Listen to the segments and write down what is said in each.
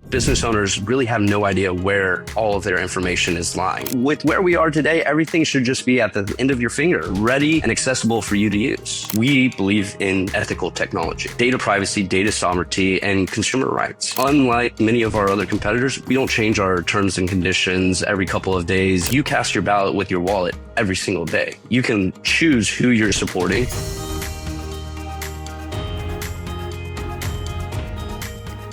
Business owners really have no idea where all of their information is lying. With where we are today, everything should just be at the end of your finger, ready and accessible for you to use. We believe in ethical technology, data privacy, data sovereignty, and consumer rights. Unlike many of our other competitors, we don't change our terms and conditions every couple of days. You cast your ballot with your wallet every single day. You can choose who you're supporting.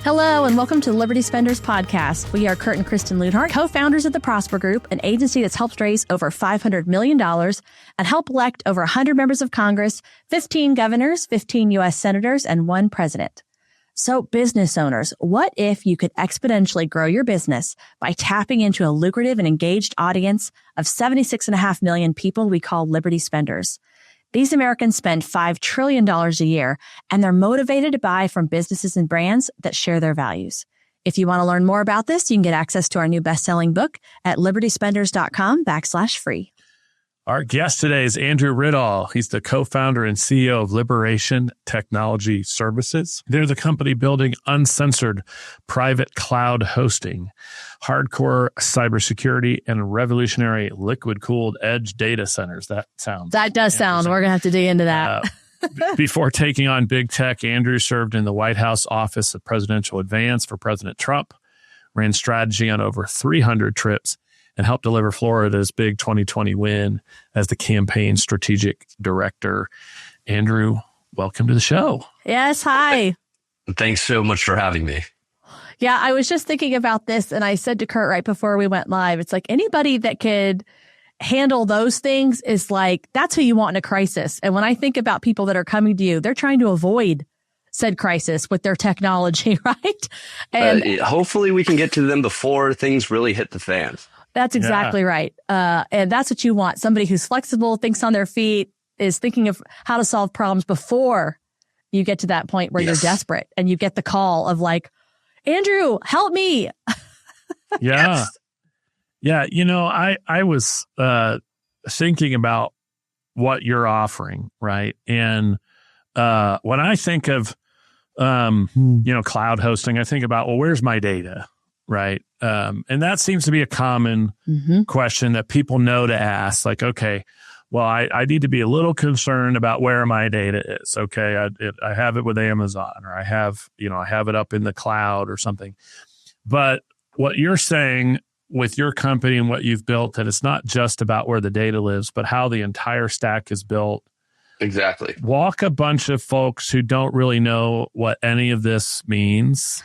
Hello, and welcome to the Liberty Spenders Podcast. We are Kurt and Kristen Luidhardt, co-founders of the Prosper Group, an agency that's helped raise over $500 million and help elect over 100 members of Congress, 15 governors, 15 U.S. senators, and 1 president. So business owners, what if you could exponentially grow your business by tapping into a lucrative and engaged audience of 76.5 million people we call Liberty Spenders? These Americans spend $5 trillion a year, and they're motivated to buy from businesses and brands that share their values. If you want to learn more about this, you can get access to our new best-selling book at libertyspenders.com/free. Our guest today is Andrew Riddaugh. He's the co-founder and CEO of Liberation Technology Services. They're the company building uncensored private cloud hosting, hardcore cybersecurity, and revolutionary liquid-cooled edge data centers. That does sound. We're going to have to dig into that. Before taking on big tech, Andrew served in the White House Office of Presidential Advance for President Trump, ran strategy on over 300 trips, and helped deliver Florida's big 2020 win as the campaign strategic director. Andrew, welcome to the show. Yes, hi. Thanks so much for having me. Yeah, I was just thinking about this, and I said to Kurt right before we went live, it's like anybody that could handle those things is like, that's who you want in a crisis. And when I think about people that are coming to you, they're trying to avoid said crisis with their technology, right? And hopefully we can get to them before things really hit the fan. That's exactly right. And that's what you want. Somebody who's flexible, thinks on their feet, is thinking of how to solve problems before you get to that point where you're desperate and you get the call of like, Andrew, help me. Yeah. Yeah. You know, I was thinking about what you're offering, right? And when I think of, cloud hosting, I think about, well, where's my data? Right. And that seems to be a common question that people know to ask. Like, okay, well, I need to be a little concerned about where my data is. Okay. I have it with Amazon, or I have it up in the cloud or something. But what you're saying with your company and what you've built, that it's not just about where the data lives, but how the entire stack is built. Exactly. Walk a bunch of folks who don't really know what any of this means,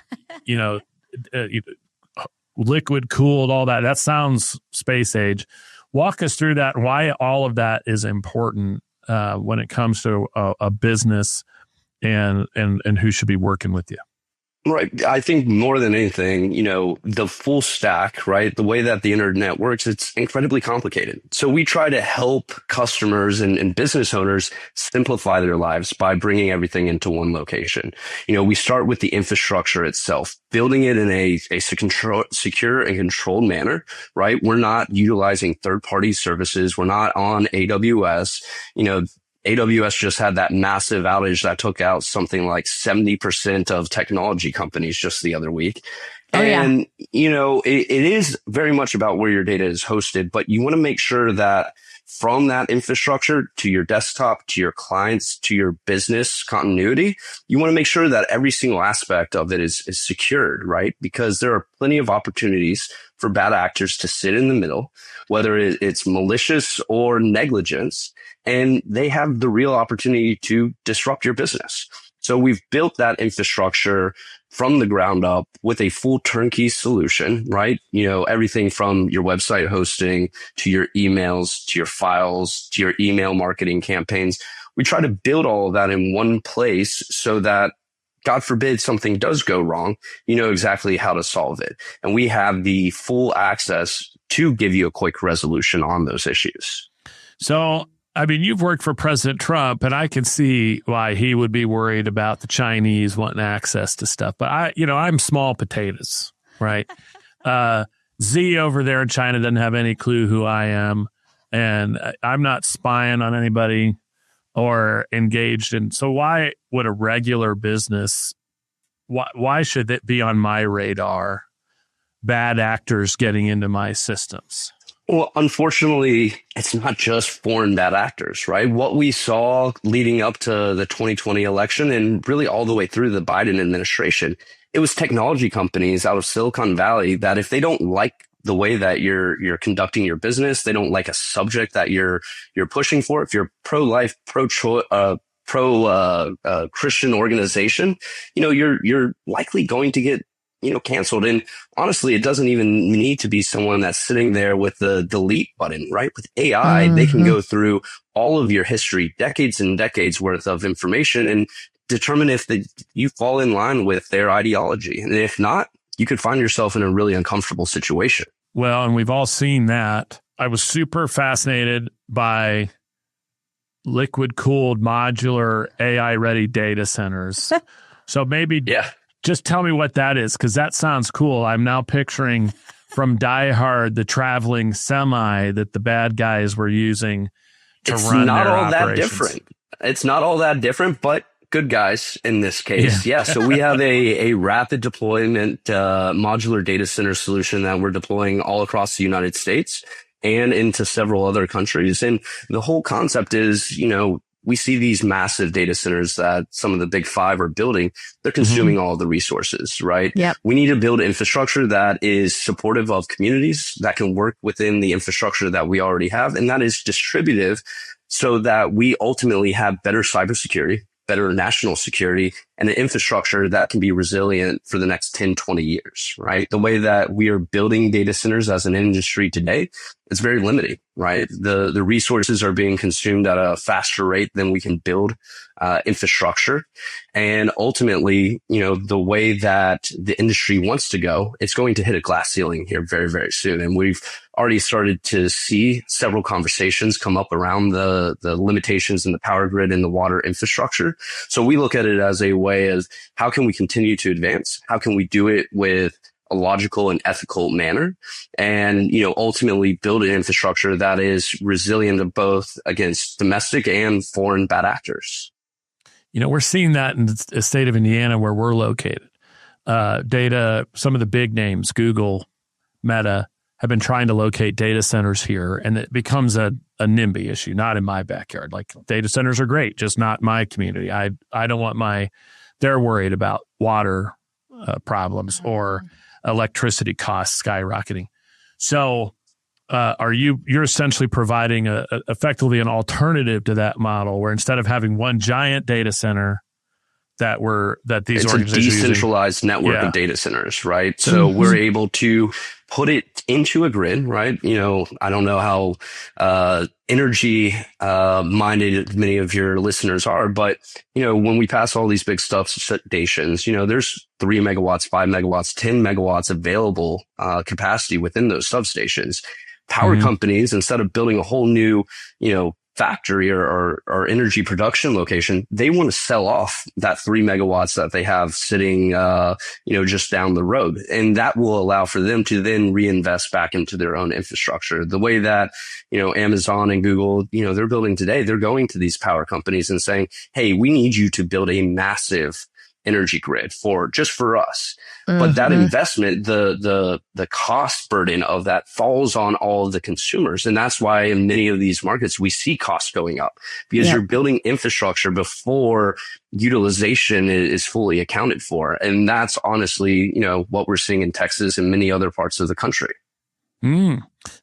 liquid cooled, all that. That sounds space age. Walk us through that and why all of that is important when it comes to a business and who should be working with you. Right. I think more than anything, the full stack, right? The way that the internet works, it's incredibly complicated. So we try to help customers and business owners simplify their lives by bringing everything into one location. We start with the infrastructure itself, building it in a secure and controlled manner, right? We're not utilizing third-party services. We're not on AWS. AWS just had that massive outage that took out something like 70% of technology companies just the other week. It is very much about where your data is hosted, but you want to make sure that from that infrastructure to your desktop, to your clients, to your business continuity, you want to make sure that every single aspect of it is secured, right? Because there are plenty of opportunities for bad actors to sit in the middle, whether it's malicious or negligence, and they have the real opportunity to disrupt your business. So we've built that infrastructure from the ground up with a full turnkey solution, right? Everything from your website hosting to your emails, to your files, to your email marketing campaigns. We try to build all of that in one place so that, God forbid, something does go wrong, you know exactly how to solve it. And we have the full access to give you a quick resolution on those issues. So, I mean, you've worked for President Trump, and I can see why he would be worried about the Chinese wanting access to stuff. But I'm small potatoes, right? Z over there in China doesn't have any clue who I am, and I'm not spying on anybody or engaged in. So why would a regular business why should it be on my radar? Bad actors getting into my systems. Well, unfortunately, it's not just foreign bad actors, right? What we saw leading up to the 2020 election and really all the way through the Biden administration, it was technology companies out of Silicon Valley that if they don't like the way that you're conducting your business, they don't like a subject that you're pushing for. If you're pro-life, Christian organization, you're likely going to get canceled. And honestly, it doesn't even need to be someone that's sitting there with the delete button, right? With AI, they can go through all of your history, decades and decades worth of information, and determine if you fall in line with their ideology. And if not, you could find yourself in a really uncomfortable situation. Well, and we've all seen that. I was super fascinated by liquid cooled modular AI ready data centers. So maybe just tell me what that is, because that sounds cool. I'm now picturing from Die Hard the traveling semi that the bad guys were using to run their operations. It's not all that different, but good guys in this case. Yeah. So we have a rapid deployment modular data center solution that we're deploying all across the United States and into several other countries. And the whole concept is, we see these massive data centers that some of the big five are building. They're consuming all the resources, right? Yep. We need to build infrastructure that is supportive of communities, that can work within the infrastructure that we already have, and that is distributive so that we ultimately have better cybersecurity, better national security, and an infrastructure that can be resilient for the next 10, 20 years, right? The way that we are building data centers as an industry today is very limiting, right? The resources are being consumed at a faster rate than we can build infrastructure. And ultimately, the way that the industry wants to go, it's going to hit a glass ceiling here very, very soon. And we've already started to see several conversations come up around the limitations in the power grid and the water infrastructure. So we look at it as a way of how can we continue to advance? How can we do it with a logical and ethical manner, and ultimately build an infrastructure that is resilient both against domestic and foreign bad actors. We're seeing that in the state of Indiana where we're located. Some of the big names, Google, Meta, have been trying to locate data centers here, and it becomes a NIMBY issue, not in my backyard. Like, data centers are great, just not my community. I don't want they're worried about water problems or electricity costs skyrocketing. So you're essentially providing effectively an alternative to that model, where instead of having one giant data center these it's organizations a decentralized network of data centers, right? So we're able to put it into a grid, right? I don't know how energy minded many of your listeners are, but when we pass all these big substations, there's 3 megawatts, 5 megawatts, 10 megawatts available capacity within those substations. Power companies, instead of building a whole new, factory or energy production location, they want to sell off that 3 megawatts that they have sitting, just down the road. And that will allow for them to then reinvest back into their own infrastructure. The way that, Amazon and Google, they're building today, they're going to these power companies and saying, hey, we need you to build a massive energy grid for us. But that investment, the cost burden of that falls on all of the consumers. And that's why in many of these markets, we see costs going up, because you're building infrastructure before utilization is fully accounted for. And that's honestly, what we're seeing in Texas and many other parts of the country.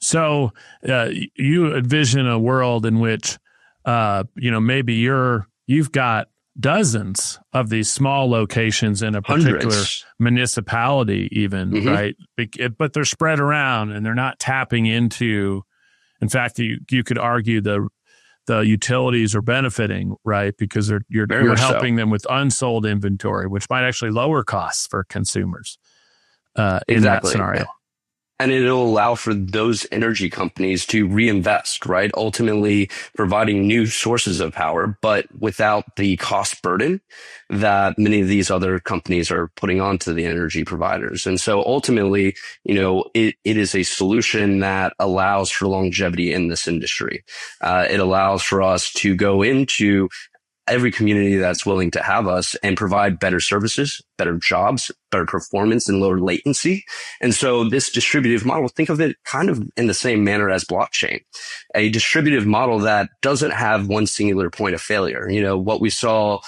So you envision a world in which, maybe you've got dozens of these small locations in a particular municipality even, right? But they're spread around and they're not tapping into, in fact, you could argue the utilities are benefiting, right? Because you're helping them with unsold inventory, which might actually lower costs for consumers in that scenario. And it'll allow for those energy companies to reinvest, right? Ultimately providing new sources of power, but without the cost burden that many of these other companies are putting onto the energy providers. And so ultimately, it is a solution that allows for longevity in this industry. It allows for us to go into every community that's willing to have us and provide better services, better jobs, better performance, and lower latency. And so this distributive model, think of it kind of in the same manner as blockchain, a distributive model that doesn't have one singular point of failure. What we saw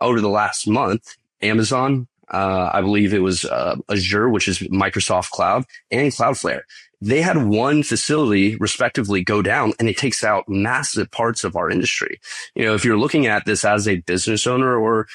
over the last month, Amazon, I believe it was Azure, which is Microsoft Cloud, and Cloudflare. They had one facility respectively go down, and it takes out massive parts of our industry. If you're looking at this as a business owner or,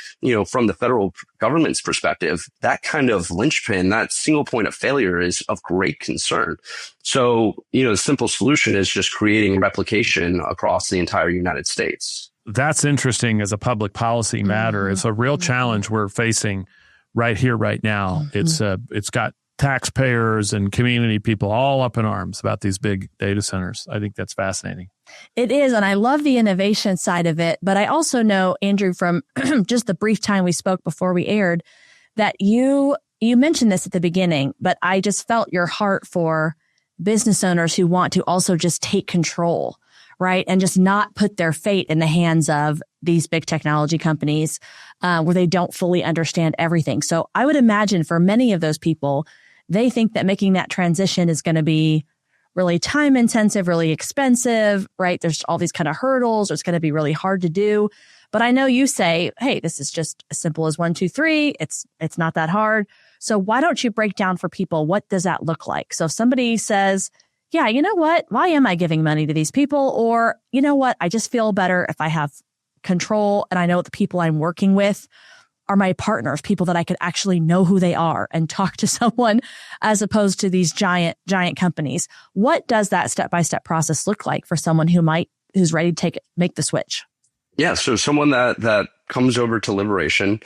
from the federal government's perspective, that kind of linchpin, that single point of failure is of great concern. So, the simple solution is just creating replication across the entire United States. That's interesting as a public policy matter. It's a real challenge we're facing right here, right now. It's got taxpayers and community people all up in arms about these big data centers. I think that's fascinating. It is. And I love the innovation side of it. But I also know, Andrew, from just the brief time we spoke before we aired, that you mentioned this at the beginning, but I just felt your heart for business owners who want to also just take control, right? And just not put their fate in the hands of these big technology companies where they don't fully understand everything. So I would imagine for many of those people, they think that making that transition is going to be really time intensive, really expensive, right? There's all these kind of hurdles. It's going to be really hard to do. But I know you say, hey, this is just as simple as 1, 2, 3. It's not that hard. So why don't you break down for people, what does that look like? So if somebody says, yeah, you know what? Why am I giving money to these people? Or, you know what? I just feel better if I have control and I know the people I'm working with are my partners, people that I could actually know who they are and talk to someone as opposed to these giant companies. What does that step-by-step process look like for someone who's ready to make the switch? Yeah. So someone that comes over to Liberation,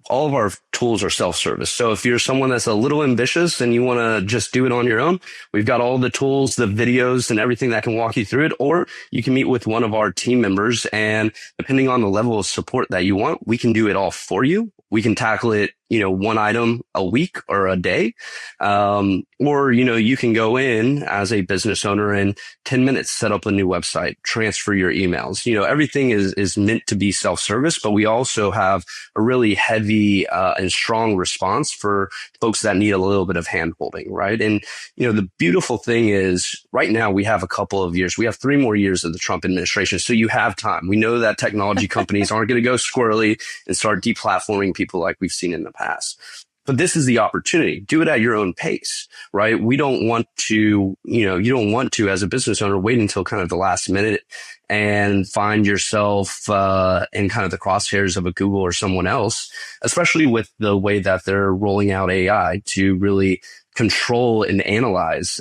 all of our tools are self-service. So if you're someone that's a little ambitious and you want to just do it on your own, we've got all the tools, the videos, and everything that can walk you through it. Or you can meet with one of our team members, and depending on the level of support that you want, we can do it all for you. We can tackle it, one item a week or a day. Or, you can go in as a business owner in 10 minutes, set up a new website, transfer your emails. Everything is meant to be self-service, but we also have a really heavy and strong response for folks that need a little bit of hand-holding, right? And, the beautiful thing is right now we have a couple of years. We have 3 more years of the Trump administration. So you have time. We know that technology companies aren't going to go squirrely and start deplatforming people like we've seen in the past. But this is the opportunity. Do it at your own pace, right? We don't want to, you don't want to, as a business owner, wait until kind of the last minute and find yourself in kind of the crosshairs of a Google or someone else, especially with the way that they're rolling out AI to really control and analyze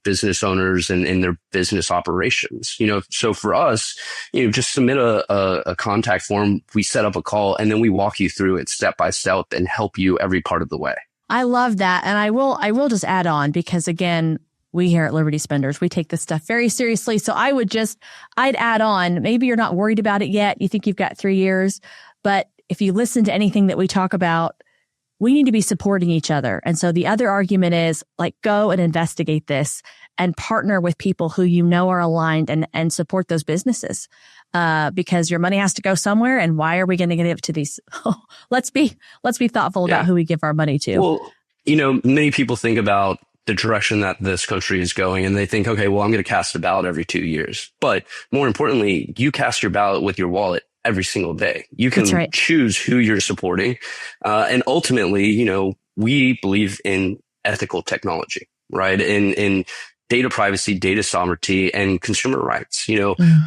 business owners and their business operations. So for us, just submit a contact form. We set up a call and then we walk you through it step by step and help you every part of the way. I love that. And I will just add on because again, we here at Liberty Spenders, we take this stuff very seriously. So I'd add on, maybe you're not worried about it yet. You think you've got 3 years, but if you listen to anything that we talk about, we need to be supporting each other. And so the other argument is go and investigate this and partner with people who are aligned and support those businesses because your money has to go somewhere. And why are we going to give it to these? Let's be thoughtful about who we give our money to. Well, many people think about the direction that this country is going and they think, okay, well, I'm going to cast a ballot every 2 years. But more importantly, you cast your ballot with your wallet every single day. You can choose who you're supporting. And ultimately, we believe in ethical technology, right? In data privacy, data sovereignty, and consumer rights.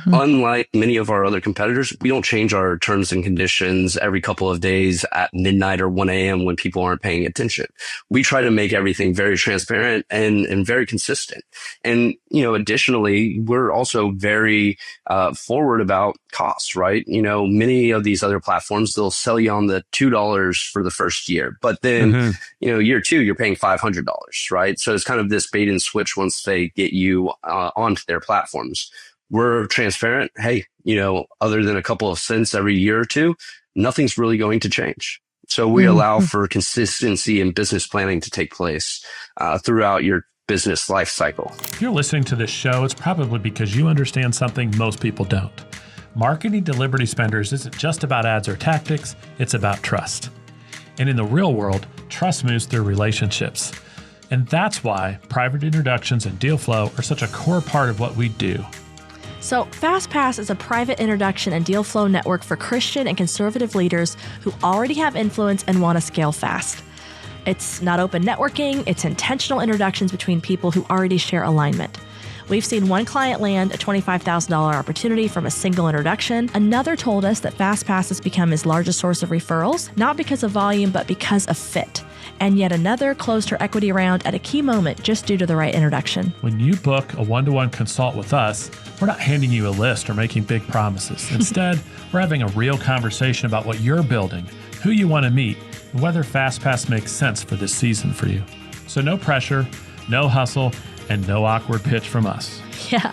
Unlike many of our other competitors, we don't change our terms and conditions every couple of days at midnight or 1 a.m. when people aren't paying attention. We try to make everything very transparent and very consistent. And, additionally, we're also very forward about cost, right? Many of these other platforms, they'll sell you on the $2 for the first year, but then, year 2, you're paying $500, right? So it's kind of this bait and switch once they get you onto their platforms. We're transparent. Hey, other than a couple of cents every year or 2, nothing's really going to change. So we allow for consistency in business planning to take place throughout your business life cycle. If you're listening to this show, it's probably because you understand something most people don't. marketing to Liberty spenders isn't just about ads or tactics, it's about trust. And in the real world, trust moves through relationships. And that's why private introductions and deal flow are such a core part of what we do. So FastPass is a private introduction and deal flow network for Christian and conservative leaders who already have influence and want to scale fast. It's not open networking, it's intentional introductions between people who already share alignment. We've seen one client land a $25,000 opportunity from a single introduction. Another told us that FastPass has become his largest source of referrals, not because of volume, but because of fit. And yet another closed her equity round at a key moment just due to the right introduction. When you book a one-to-one consult with us, we're not handing you a list or making big promises. Instead, we're having a real conversation about what you're building, who you want to meet, and whether FastPass makes sense for this season for you. So no pressure, no hustle, and no awkward pitch from us. Yeah.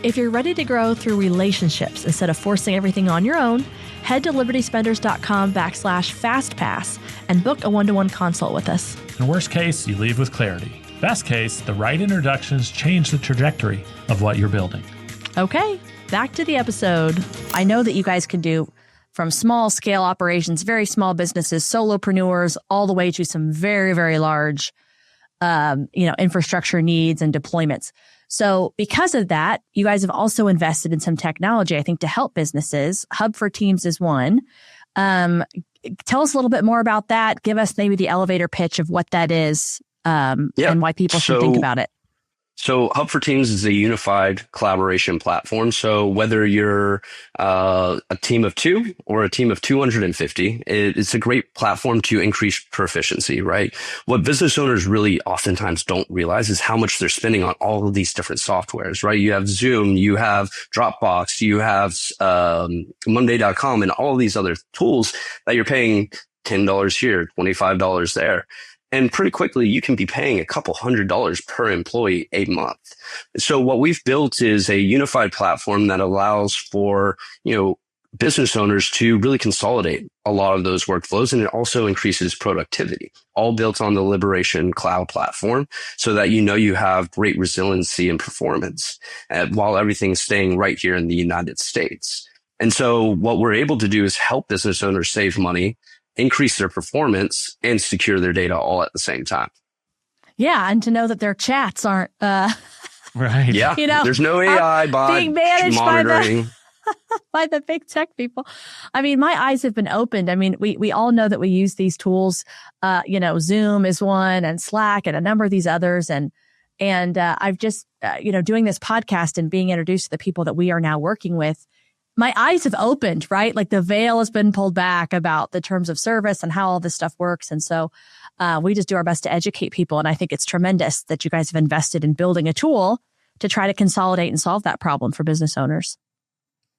If you're ready to grow through relationships instead of forcing everything on your own, head to libertyspenders.com/FastPass and book a one-to-one consult with us. In worst case, you leave with clarity. Best case, the right introductions change the trajectory of what you're building. Okay, back to the episode. I know that you guys can do from small scale operations, very small businesses, solopreneurs, all the way to some very, very large infrastructure needs and deployments. So because of that, you guys have also invested in some technology, I think, to help businesses. Hub for Teams is one. Tell us a little bit more about that. Give us maybe the elevator pitch of what that is and why people should think about it. So Hub for Teams is a unified collaboration platform. So whether you're a team of 2 or a team of 250, it's a great platform to increase proficiency, right? What business owners really oftentimes don't realize is how much they're spending on all of these different softwares, right? You have Zoom, you have Dropbox, you have Monday.com, and all of these other tools that you're paying $10 here, $25 there. And pretty quickly, you can be paying a couple $100 per employee a month. So what we've built is a unified platform that allows for, business owners to really consolidate a lot of those workflows. And it also increases productivity, all built on the Liberation Cloud platform so that you have great resiliency and performance while everything's staying right here in the United States. And so what we're able to do is help business owners save money, increase their performance, and secure their data all at the same time. Yeah, and to know that their chats aren't right. Yeah, there's no AI bot being managed monitoring by the big tech people. I mean, my eyes have been opened. I mean, we all know that we use these tools. Zoom is one, and Slack, and a number of these others. And I've just doing this podcast and being introduced to the people that we are now working with. My eyes have opened, right? Like the veil has been pulled back about the terms of service and how all this stuff works. And so we just do our best to educate people. And I think it's tremendous that you guys have invested in building a tool to try to consolidate and solve that problem for business owners.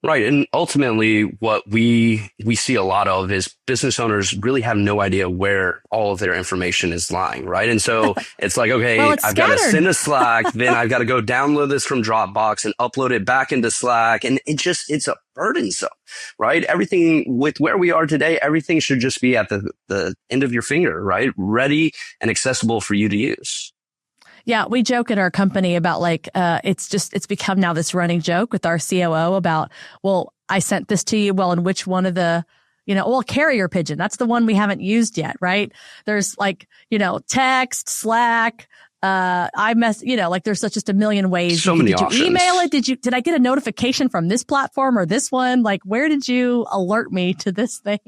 Right. And ultimately, what we see a lot of is business owners really have no idea where all of their information is lying. Right. And so it's like, okay, I've got to send a Slack, then I've got to go download this from Dropbox and upload it back into Slack. And it's a burdensome, right? Everything with where we are today, everything should just be at the end of your finger, right? Ready and accessible for you to use. Yeah, we joke at our company about it's become now this running joke with our COO about, well, I sent this to you. Well, in which one of the, carrier pigeon? That's the one we haven't used yet, right? There's text, Slack, there's just a million ways. So many options. Did you email it? Did I get a notification from this platform or this one? Like, where did you alert me to this thing?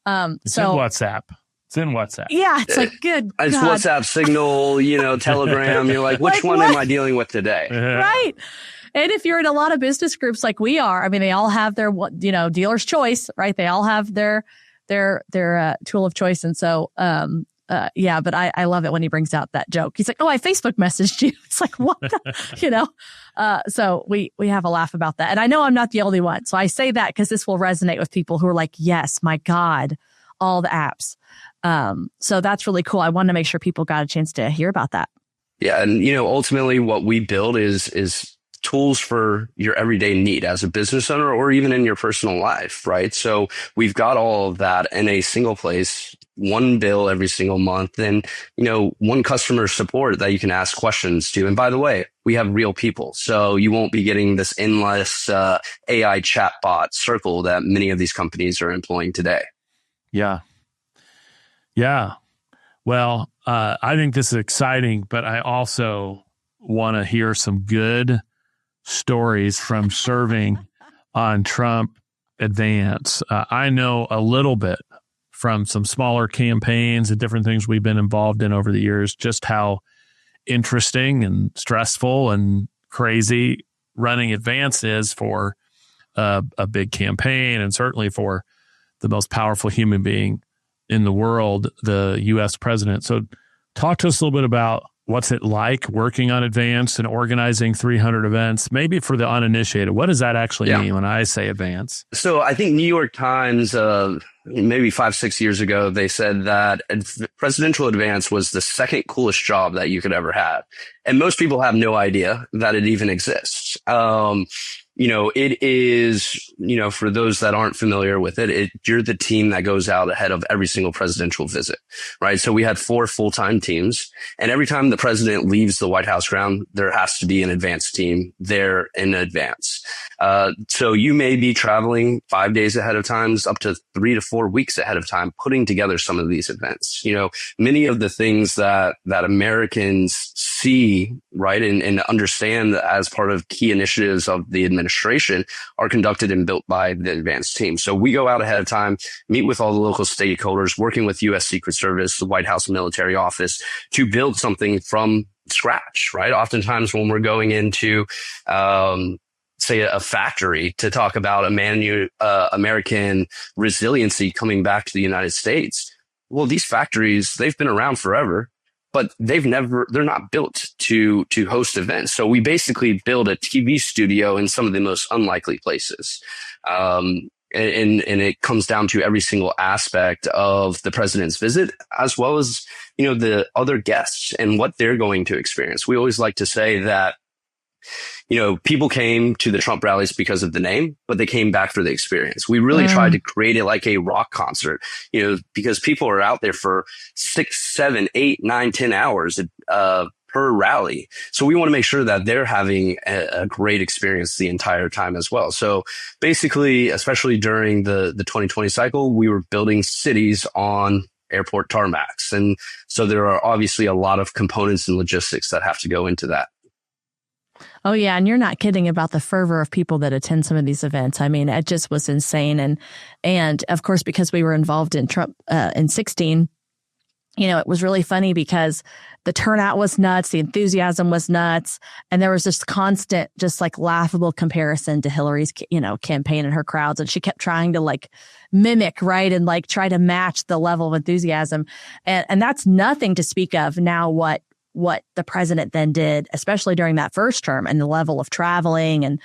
It's in WhatsApp. It's in WhatsApp. Yeah, it's like, good It's God. WhatsApp, Signal, Telegram. You're like, which one am I dealing with today? Right. And if you're in a lot of business groups like we are, I mean, they all have their, dealer's choice, right? They all have their tool of choice. And so, but I love it when he brings out that joke. He's like, oh, I Facebook messaged you. It's like, what? So we have a laugh about that. And I know I'm not the only one. So I say that because this will resonate with people who are like, yes, my God, all the apps. So that's really cool. I wanted to make sure people got a chance to hear about that. Yeah. And, ultimately what we build is tools for your everyday need as a business owner or even in your personal life, right? So we've got all of that in a single place one bill every single month, and, one customer support that you can ask questions to. And by the way, we have real people. So you won't be getting this endless AI chatbot circle that many of these companies are employing today. Yeah. Yeah. Well, I think this is exciting, but I also want to hear some good stories from serving on Trump Advance. I know a little bit from some smaller campaigns and different things we've been involved in over the years, just how interesting and stressful and crazy running Advance is for a big campaign, and certainly for the most powerful human being in the world, the U.S. president. So talk to us a little bit about what's it like working on Advance and organizing 300 events, maybe for the uninitiated. What does that actually mean when I say Advance? So I think New York Times, maybe 5-6 years ago, they said that presidential advance was the second coolest job that you could ever have. And most people have no idea that it even exists. It is, for those that aren't familiar with it, you're the team that goes out ahead of every single presidential visit, right? So we had 4 full-time teams, and every time the president leaves the White House ground, there has to be an advance team there in advance. So you may be traveling 5 days ahead of time, up to 3 to 4 weeks ahead of time, putting together some of these events. Many of the things that Americans see, right, and understand as part of key initiatives of the administration are conducted and built by the advance team. So we go out ahead of time, meet with all the local stakeholders, working with U.S. Secret Service, the White House Military Office, to build something from scratch, right? Oftentimes when we're going into say a factory to talk about American resiliency coming back to the United States. Well, these factories, they've been around forever, but they're not built to host events. So we basically build a TV studio in some of the most unlikely places. And it comes down to every single aspect of the president's visit, as well as, the other guests and what they're going to experience. We always like to say that, people came to the Trump rallies because of the name, but they came back for the experience. We really tried to create it like a rock concert, because people are out there for 6, 7, 8, 9, 10 hours per rally. So we want to make sure that they're having a great experience the entire time as well. So basically, especially during the 2020 cycle, we were building cities on airport tarmacs. And so there are obviously a lot of components and logistics that have to go into that. Oh, yeah. And you're not kidding about the fervor of people that attend some of these events. I mean, it just was insane. And of course, because we were involved in Trump in 16, it was really funny because the turnout was nuts. The enthusiasm was nuts. And there was this constant, just like laughable comparison to Hillary's, campaign and her crowds. And she kept trying to mimic, right? And try to match the level of enthusiasm. And that's nothing to speak of now what the president then did, especially during that first term, and the level of traveling and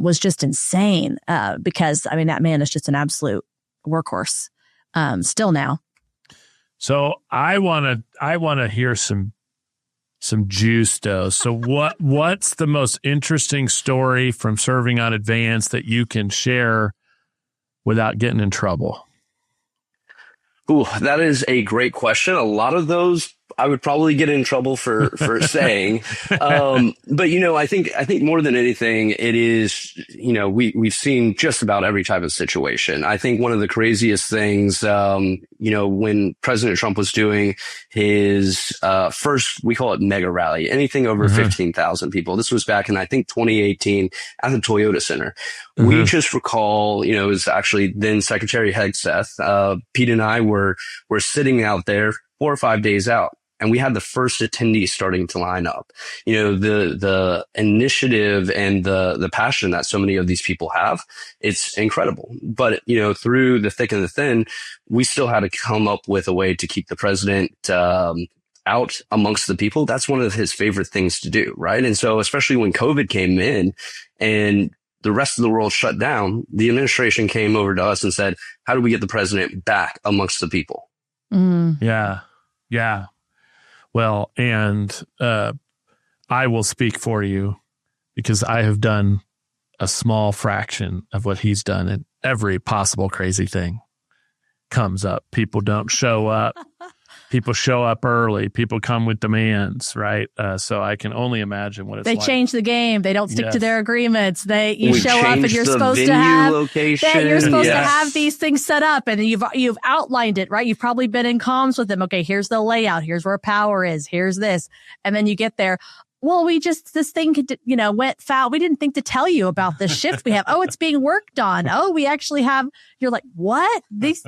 was just insane because, that man is just an absolute workhorse still now. So I want to hear some juice though. So what's the most interesting story from serving on Advance that you can share without getting in trouble? Ooh, that is a great question. A lot of those I would probably get in trouble for saying. But I think more than anything, it is, we've seen just about every type of situation. I think one of the craziest things, when President Trump was doing his first, we call it mega rally, anything over 15,000 people. This was back in, I think, 2018 at the Toyota Center. We just recall, it was actually then Secretary Hegseth. Pete and I were sitting out there 4 or 5 days out, and we had the first attendees starting to line up. The initiative and the passion that so many of these people have, it's incredible. But, through the thick and the thin, we still had to come up with a way to keep the president out amongst the people. That's one of his favorite things to do, right? And so especially when COVID came in and the rest of the world shut down, the administration came over to us and said, how do we get the president back amongst the people? Yeah. Well, and I will speak for you because I have done a small fraction of what he's done in every possible crazy thing. comes up. People don't show up. People show up early. People come with demands, right? So I can only imagine what it's they like. change the game. They don't stick to their agreements. You We show up and you're changed the supposed to venue have location. you're supposed to Yes. have these things set up, and you've outlined it, right? You've probably been in comms with them. Okay, here's the layout. Here's where power is. Here's this, and then you get there. Well, this thing could, went foul. We didn't think to tell you about this shift we have. Oh, it's being worked on. Oh, we actually have, you're like, what? This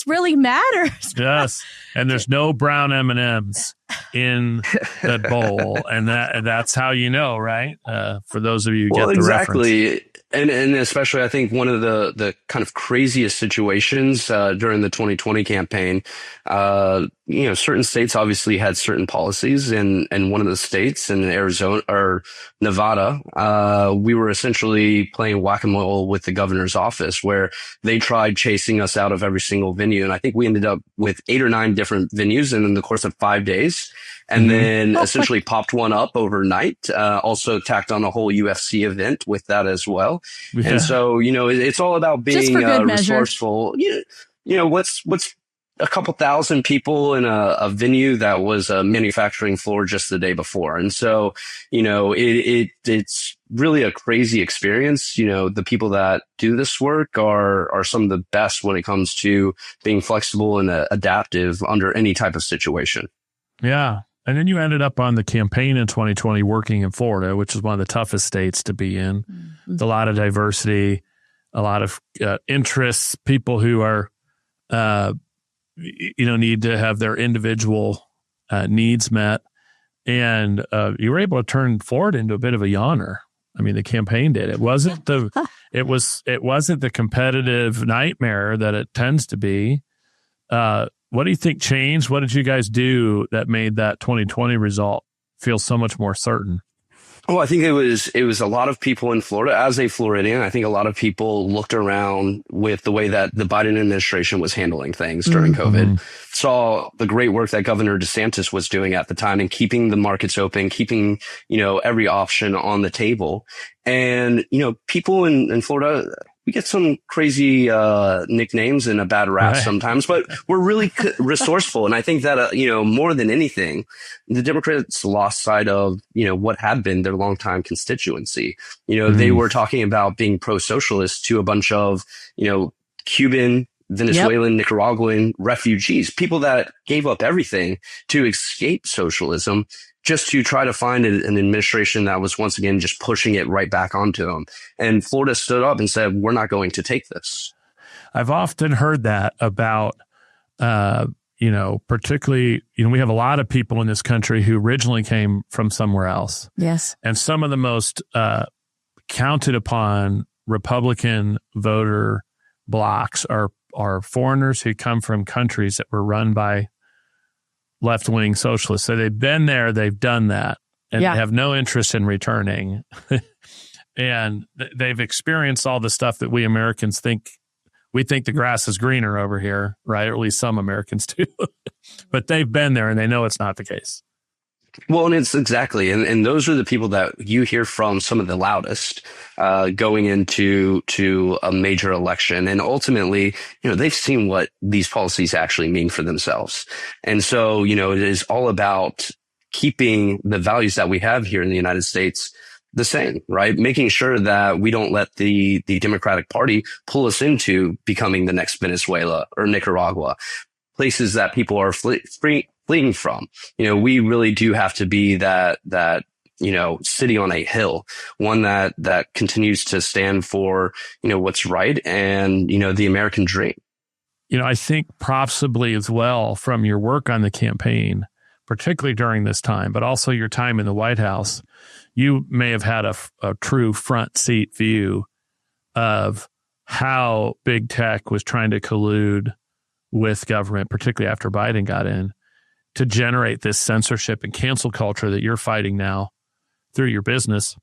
really matters. Yes. And there's no brown M&Ms in that bowl. And that's how you know, right? For those of you who get the exactly. reference. And especially, I think one of the kind of craziest situations during the 2020 campaign, certain states obviously had certain policies, and one of the states in Arizona or Nevada, we were essentially playing whack-a-mole with the governor's office, where they tried chasing us out of every single venue. And I think we ended up with 8 or 9 different venues in the course of 5 days. And then essentially popped one up overnight, also tacked on a whole UFC event with that as well. Yeah. And so, it's all about being resourceful. What's a couple thousand people in a venue that was a manufacturing floor just the day before. And so, it's really a crazy experience. The people that do this work are some of the best when it comes to being flexible and adaptive under any type of situation. Yeah. And then you ended up on the campaign in 2020 working in Florida, which is one of the toughest states to be in. Mm-hmm. A lot of diversity, a lot of interests, people who are, need to have their individual needs met. And you were able to turn Florida into a bit of a yawner. I mean, the campaign did. It wasn't it wasn't the competitive nightmare that it tends to be. What do you think changed? What did you guys do that made that 2020 result feel so much more certain? Well, I think it was a lot of people in Florida. As a Floridian, I think a lot of people looked around with the way that the Biden administration was handling things during COVID, saw the great work that Governor DeSantis was doing at the time and keeping the markets open, keeping, every option on the table. And, people in Florida, we get some crazy nicknames and a bad rap sometimes, but we're really resourceful. And I think that, more than anything, the Democrats lost sight of, what had been their longtime constituency. They were talking about being pro-socialist to a bunch of, Cuban, Venezuelan, Nicaraguan refugees, people that gave up everything to escape socialism, just to try to find an administration that was once again just pushing it right back onto them. And Florida stood up and said, we're not going to take this. I've often heard that about, particularly, we have a lot of people in this country who originally came from somewhere else. Yes. And some of the most counted upon Republican voter blocks are foreigners who come from countries that were run by left-wing socialists. So they've been there, they've done that, and they have no interest in returning. And they've experienced all the stuff that we Americans think. We think the grass is greener over here, right? Or at least some Americans do. But they've been there and they know it's not the case. Well, and it's exactly. And those are the people that you hear from some of the loudest going into a major election. And ultimately, they've seen what these policies actually mean for themselves. And so, it is all about keeping the values that we have here in the United States the same, right? Making sure that we don't let the Democratic Party pull us into becoming the next Venezuela or Nicaragua, places that people are fleeing from. We really do have to be that city on a hill, one that continues to stand for, what's right and, the American dream. I think possibly as well from your work on the campaign, particularly during this time, but also your time in the White House, you may have had a true front seat view of how big tech was trying to collude with government, particularly after Biden got in, to generate this censorship and cancel culture that you're fighting now through your business.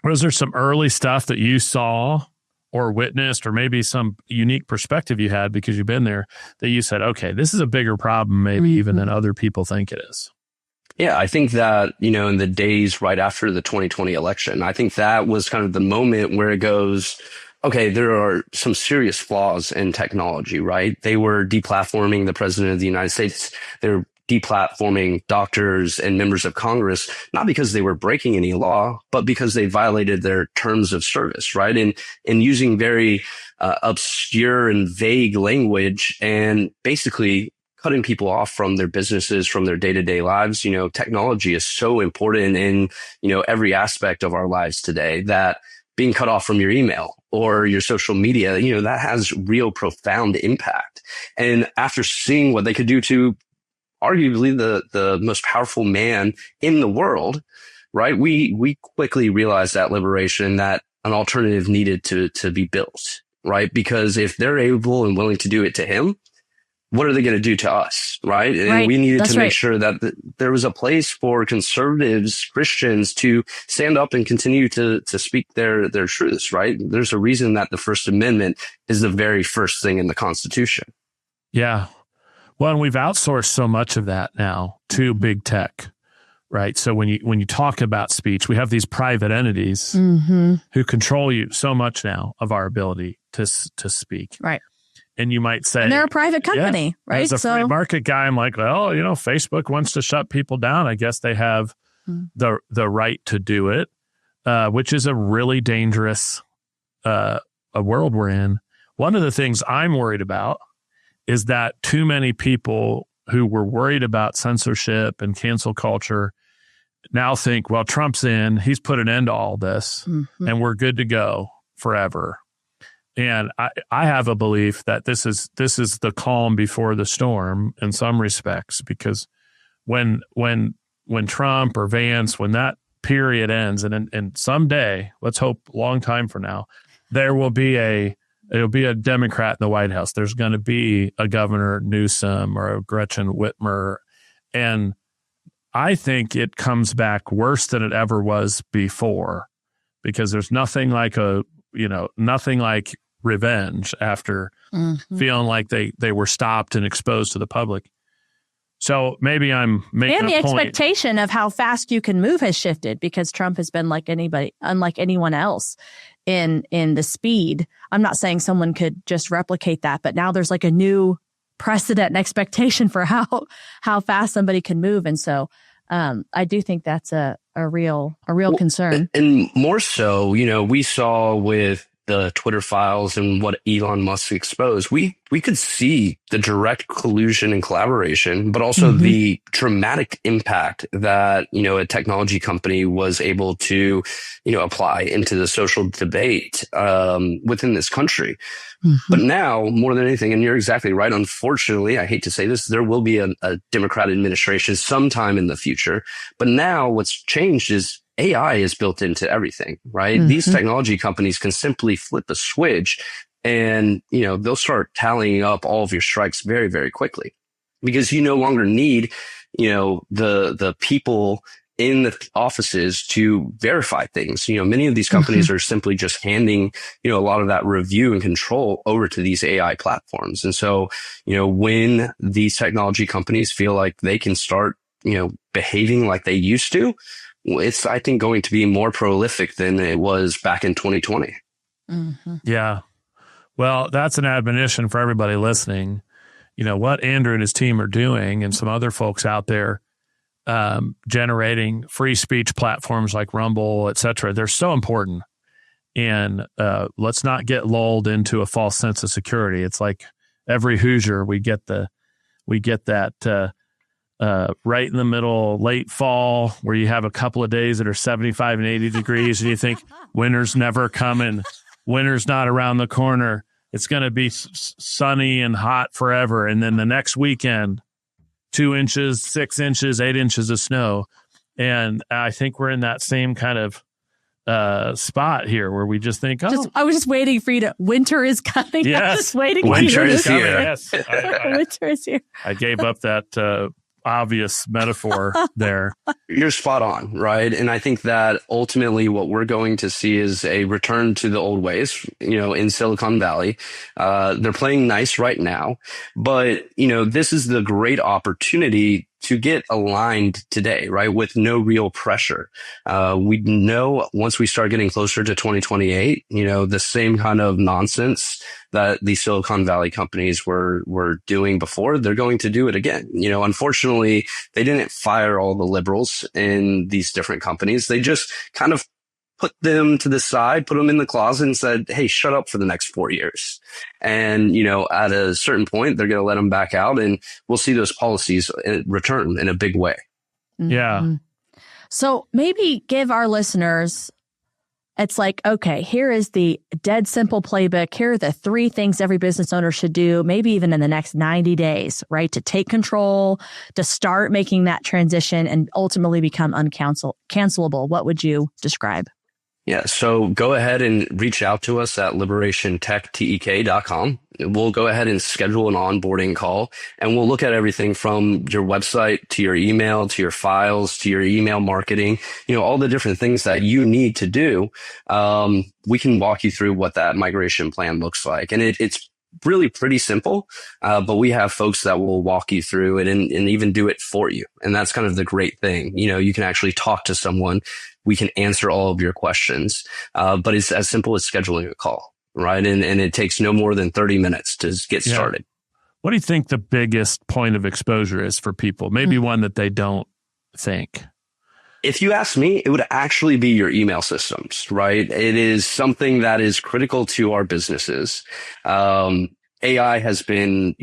Was there some early stuff that you saw or witnessed, or maybe some unique perspective you had because you've been there, that you said, okay, this is a bigger problem maybe even than other people think it is? Yeah, I think that, in the days right after the 2020 election, I think that was kind of the moment where it goes, okay, there are some serious flaws in technology, right? They were deplatforming the president of the United States. They're deplatforming doctors and members of Congress, not because they were breaking any law, but because they violated their terms of service, right? And using very obscure and vague language and basically cutting people off from their businesses, from their day-to-day lives. You know, technology is so important in, you know, every aspect of our lives today that being cut off from your email or your social media, you know, that has real profound impact. And after seeing what they could do to arguably the most powerful man in the world, right? We quickly realized that liberation, that an alternative needed to be built, right? Because if they're able and willing to do it to him, what are they going to do to us, right? And we needed to make sure that there was a place for conservatives, Christians to stand up and continue to speak their truths, right? There's a reason that the First Amendment is the very first thing in the Constitution. Yeah. Well, and we've outsourced so much of that now to big tech, right? So when you talk about speech, we have these private entities who control you so much now of our ability to speak. Right. And you might say, and they're a private company, right? As a free market guy, I'm like, well, you know, Facebook wants to shut people down. I guess they have the right to do it, which is a really dangerous a world we're in. One of the things I'm worried about is that too many people who were worried about censorship and cancel culture now think, well, Trump's in, he's put an end to all this, and we're good to go forever. And I have a belief that this is the calm before the storm in some respects, because when Trump or Vance, when that period ends, and someday, let's hope long time from now, it'll be a Democrat in the White House. There's going to be a Governor Newsom or a Gretchen Whitmer, and I think it comes back worse than it ever was before, because there's nothing like revenge after feeling like they were stopped and exposed to the public. So maybe I'm making and the a point. Expectation of how fast you can move has shifted, because Trump has been unlike anyone else in the speed. I'm not saying someone could just replicate that, but now there's like a new precedent and expectation for how fast somebody can move. And so I do think that's a real concern. And more so, you know, we saw with the Twitter files and what Elon Musk exposed, we could see the direct collusion and collaboration, but also the dramatic impact that, you know, a technology company was able to, you know, apply into the social debate within this country. But now, more than anything, and you're exactly right, unfortunately, I hate to say this, there will be a Democrat administration sometime in the future. But now what's changed is AI is built into everything, right? These technology companies can simply flip a switch and, you know, they'll start tallying up all of your strikes very, very quickly, because you no longer need, you know, the people in the offices to verify things. You know, many of these companies are simply just handing, you know, a lot of that review and control over to these AI platforms. And so, you know, when these technology companies feel like they can start, you know, behaving like they used to, it's, I think, going to be more prolific than it was back in 2020. Yeah. Well, that's an admonition for everybody listening. You know, what Andrew and his team are doing, and some other folks out there generating free speech platforms like Rumble, et cetera, they're so important. And let's not get lulled into a false sense of security. It's like every Hoosier, we get that right in the middle, late fall, where you have a couple of days that are 75 and 80 degrees, and you think winter's never coming. Winter's not around the corner. It's going to be sunny and hot forever. And then the next weekend, 2 inches, 6 inches, 8 inches of snow. And I think we're in that same kind of spot here where we just think, I was just waiting for you to, winter is coming. Yes. I'm just waiting Winter is for you here. Yes. Winter is here. I gave up that obvious metaphor there. You're spot on, right? And I think that ultimately what we're going to see is a return to the old ways, you know, in Silicon Valley. They're playing nice right now, but, you know, this is the great opportunity to get aligned today, right? With no real pressure. We know once we start getting closer to 2028, the same kind of nonsense that the Silicon Valley companies were doing before, they're going to do it again. Unfortunately, they didn't fire all the liberals in these different companies. They just kind of put them to the side, put them in the closet and said, hey, shut up for the next 4 years. And, at a certain point, they're going to let them back out and we'll see those policies return in a big way. Yeah. So maybe give our listeners, it's like, okay, here is the dead simple playbook. Here are the 3 things every business owner should do, maybe even in the next 90 days, right? To take control, to start making that transition and ultimately become uncancelable. What would you describe? Yeah. So go ahead and reach out to us at liberationtech.com. We'll go ahead and schedule an onboarding call and we'll look at everything from your website to your email, to your files, to your email marketing, all the different things that you need to do. We can walk you through what that migration plan looks like. And it's really pretty simple, but we have folks that will walk you through it and even do it for you. And that's kind of the great thing. You can actually talk to someone. We can answer all of your questions, but it's as simple as scheduling a call, right? And it takes no more than 30 minutes to get started. What do you think the biggest point of exposure is for people? Maybe one that they don't think. If you ask me, it would actually be your email systems, right? It is something that is critical to our businesses. AI has been,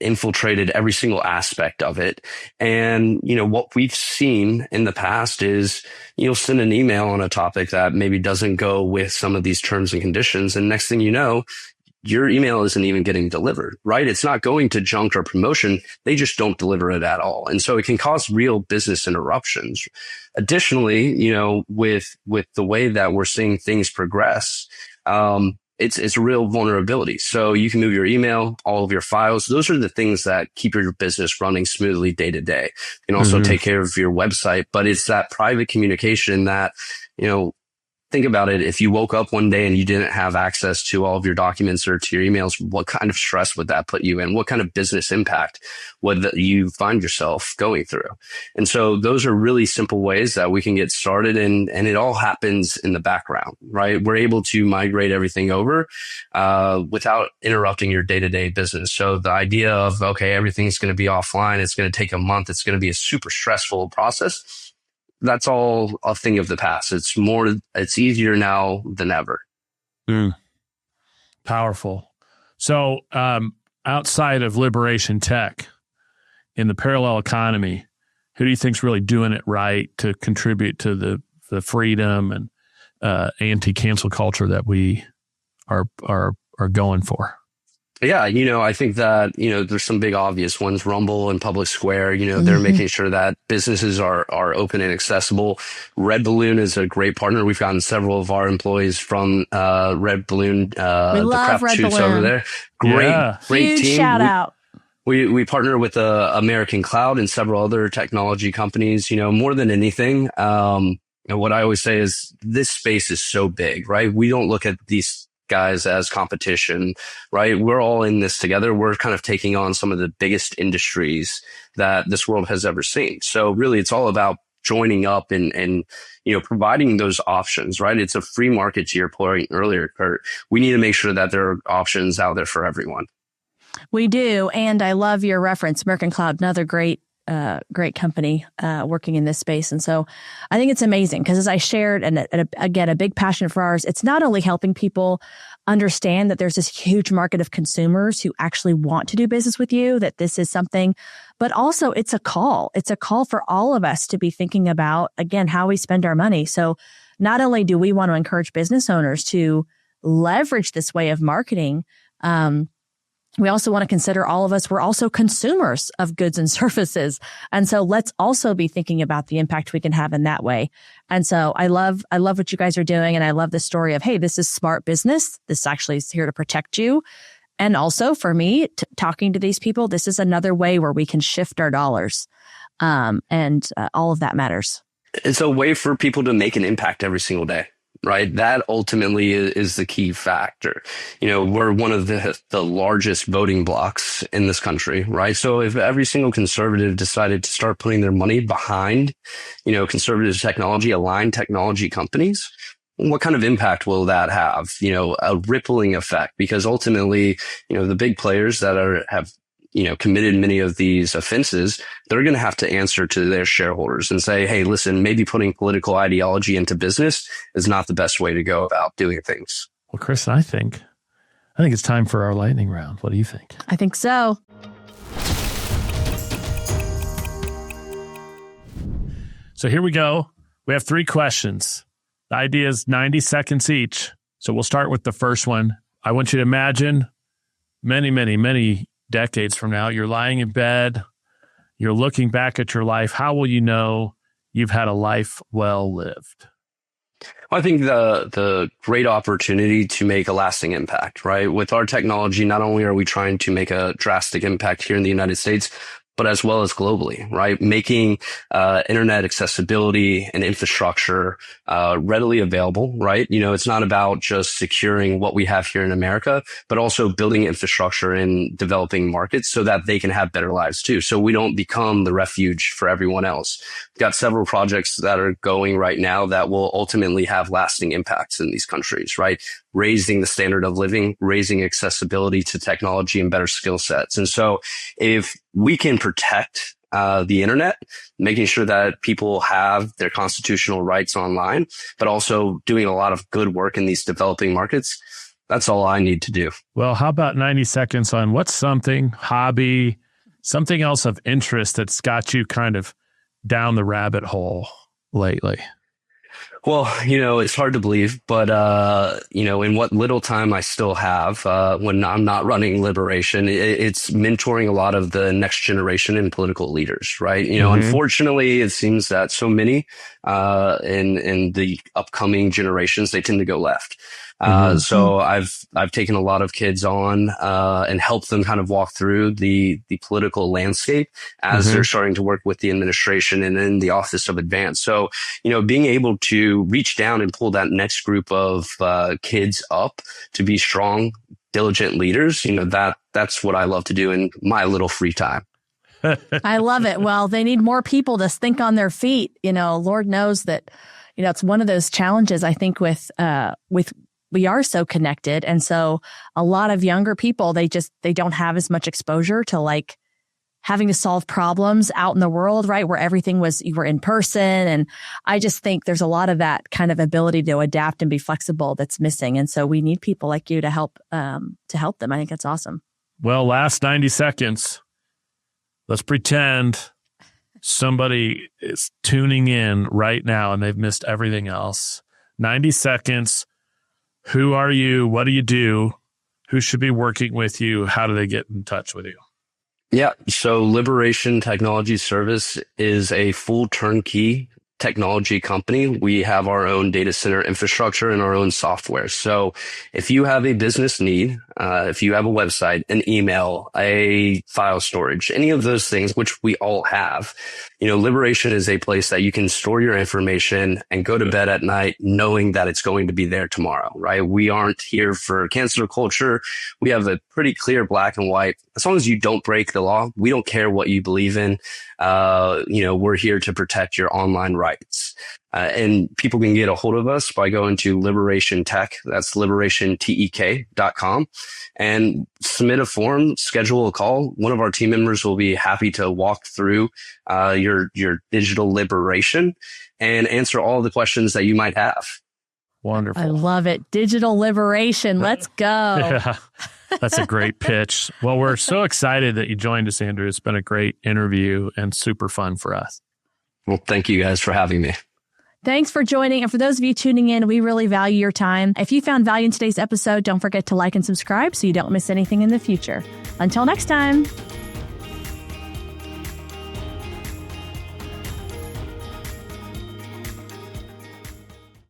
infiltrated every single aspect of it. And, what we've seen in the past is you'll send an email on a topic that maybe doesn't go with some of these terms and conditions. And next thing you know, your email isn't even getting delivered, right? It's not going to junk or promotion. They just don't deliver it at all. And so it can cause real business interruptions. Additionally, with the way that we're seeing things progress, it's a real vulnerability. So you can move your email, all of your files. Those are the things that keep your business running smoothly day to day. You can also take care of your website, but it's that private communication that, think about it. If you woke up one day and you didn't have access to all of your documents or to your emails, what kind of stress would that put you in? What kind of business impact would you find yourself going through? And so those are really simple ways that we can get started, and it all happens in the background, right? We're able to migrate everything over without interrupting your day-to-day business. So the idea of, okay, everything's going to be offline, it's going to take a month, it's going to be a super stressful process. That's all a thing of the past. It's easier now than ever. Powerful. So, outside of Liberation Tech, in the parallel economy, who do you think's really doing it right to contribute to the freedom and anti-cancel culture that we are going for? Yeah, I think that, there's some big obvious ones. Rumble and Public Square, they're making sure that businesses are open and accessible. Red Balloon is a great partner. We've gotten several of our employees from Red Balloon, the craft shoots over there. Great Huge team. Shout out. We partner with American Cloud and several other technology companies. More than anything, what I always say is this space is so big, right? We don't look at these guys as competition, right? We're all in this together. We're kind of taking on some of the biggest industries that this world has ever seen. So really, it's all about joining up and providing those options, right? It's a free market, to your point earlier, Kurt. We need to make sure that there are options out there for everyone. We do. And I love your reference, American Cloud, another great company working in this space. And so I think it's amazing because, as I shared, and again, a big passion for ours, it's not only helping people understand that there's this huge market of consumers who actually want to do business with you, that this is something, but also it's a call. It's a call for all of us to be thinking about, again, how we spend our money. So not only do we want to encourage business owners to leverage this way of marketing, we also want to consider all of us, we're also consumers of goods and services. And so let's also be thinking about the impact we can have in that way. And so I love what you guys are doing. And I love the story of, hey, this is smart business. This actually is here to protect you. And also for me, talking to these people, this is another way where we can shift our dollars. And all of that matters. It's a way for people to make an impact every single day. right? That ultimately is the key factor. We're one of the largest voting blocks in this country, right? So if every single conservative decided to start putting their money behind, conservative technology, aligned technology companies, what kind of impact will that have? A rippling effect, because ultimately, the big players that have committed many of these offenses, they're going to have to answer to their shareholders and say, hey, listen, maybe putting political ideology into business is not the best way to go about doing things. Well, Kristen, I think it's time for our lightning round. What do you think? I think so. So here we go. We have 3 questions. The idea is 90 seconds each. So we'll start with the first one. I want you to imagine many, many, many decades from now, you're lying in bed, you're looking back at your life. How will you know you've had a life well lived? I think the great opportunity to make a lasting impact, right? With our technology, not only are we trying to make a drastic impact here in the United States, but as well as globally, right? Making internet accessibility and infrastructure readily available, right? It's not about just securing what we have here in America, but also building infrastructure in developing markets so that they can have better lives too. So we don't become the refuge for everyone else. We've got several projects that are going right now that will ultimately have lasting impacts in these countries, right? Raising the standard of living, raising accessibility to technology and better skill sets. And so if we can protect the internet, making sure that people have their constitutional rights online, but also doing a lot of good work in these developing markets, that's all I need to do. Well, how about 90 seconds on what's something, hobby, something else of interest that's got you kind of down the rabbit hole lately? Well, it's hard to believe, but, in what little time I still have, when I'm not running Liberation, it's mentoring a lot of the next generation and political leaders, right? Unfortunately, it seems that so many, in the upcoming generations, they tend to go left. So I've taken a lot of kids on, and helped them kind of walk through the political landscape as they're starting to work with the administration and in the Office of Advance. So, being able to reach down and pull that next group of, kids up to be strong, diligent leaders, that's what I love to do in my little free time. I love it. Well, they need more people to think on their feet. Lord knows that, it's one of those challenges, I think, with we are so connected. And so a lot of younger people, they don't have as much exposure to like having to solve problems out in the world, right? Where everything you were in person. And I just think there's a lot of that kind of ability to adapt and be flexible that's missing. And so we need people like you to help them. I think that's awesome. Well, last 90 seconds. Let's pretend somebody is tuning in right now and they've missed everything else. 90 seconds. Who are you? What do you do? Who should be working with you? How do they get in touch with you? Yeah. So Liberation Technology Service is a full turnkey technology company. We have our own data center infrastructure and our own software. So if you have a business need, if you have a website, an email, a file storage, any of those things, which we all have, Liberation is a place that you can store your information and go to bed at night knowing that it's going to be there tomorrow, right? We aren't here for cancel culture. We have a pretty clear black and white. As long as you don't break the law, we don't care what you believe in. We're here to protect your online rights. And people can get a hold of us by going to Liberation Tech. That's liberationtek.com, and submit a form, schedule a call. One of our team members will be happy to walk through your digital liberation and answer all the questions that you might have. Wonderful. I love it. Digital liberation. Let's go. Yeah, that's a great pitch. Well, we're so excited that you joined us, Andrew. It's been a great interview and super fun for us. Well, thank you guys for having me. Thanks for joining. And for those of you tuning in, we really value your time. If you found value in today's episode, don't forget to like and subscribe so you don't miss anything in the future. Until next time.